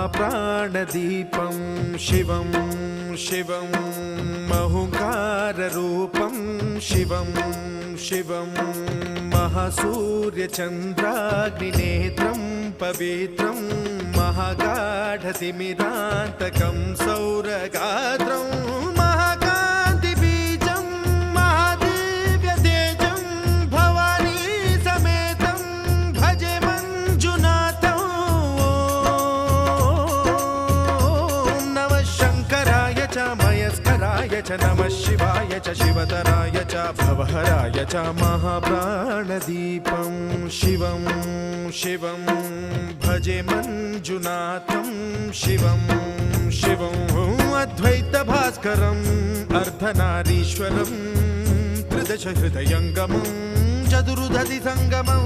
महाप्राणदीपं शिवं शिवं महुङ्काररूपं शिवं शिवं महासूर्यचन्द्राग्निनेत्रं पवित्रं महागाढतिमिरान्तकं सौरगात्रं महाकान्तिबीजं महादिव्यतेजं भवानी समेतं भजे मञ्जुनाथं। ॐ नमः शङ्कराय च मयस्कराय च नमः शिवाय च शिवतराय च भवहराय च महाप्राणदीपं शिवं शिवं भजे मञ्जुनाथं शिवं शिवं अद्वैतभास्करम् अर्धनारीश्वरं त्रिदश हृदयङ्गमं चतुर्दधि सङ्गमं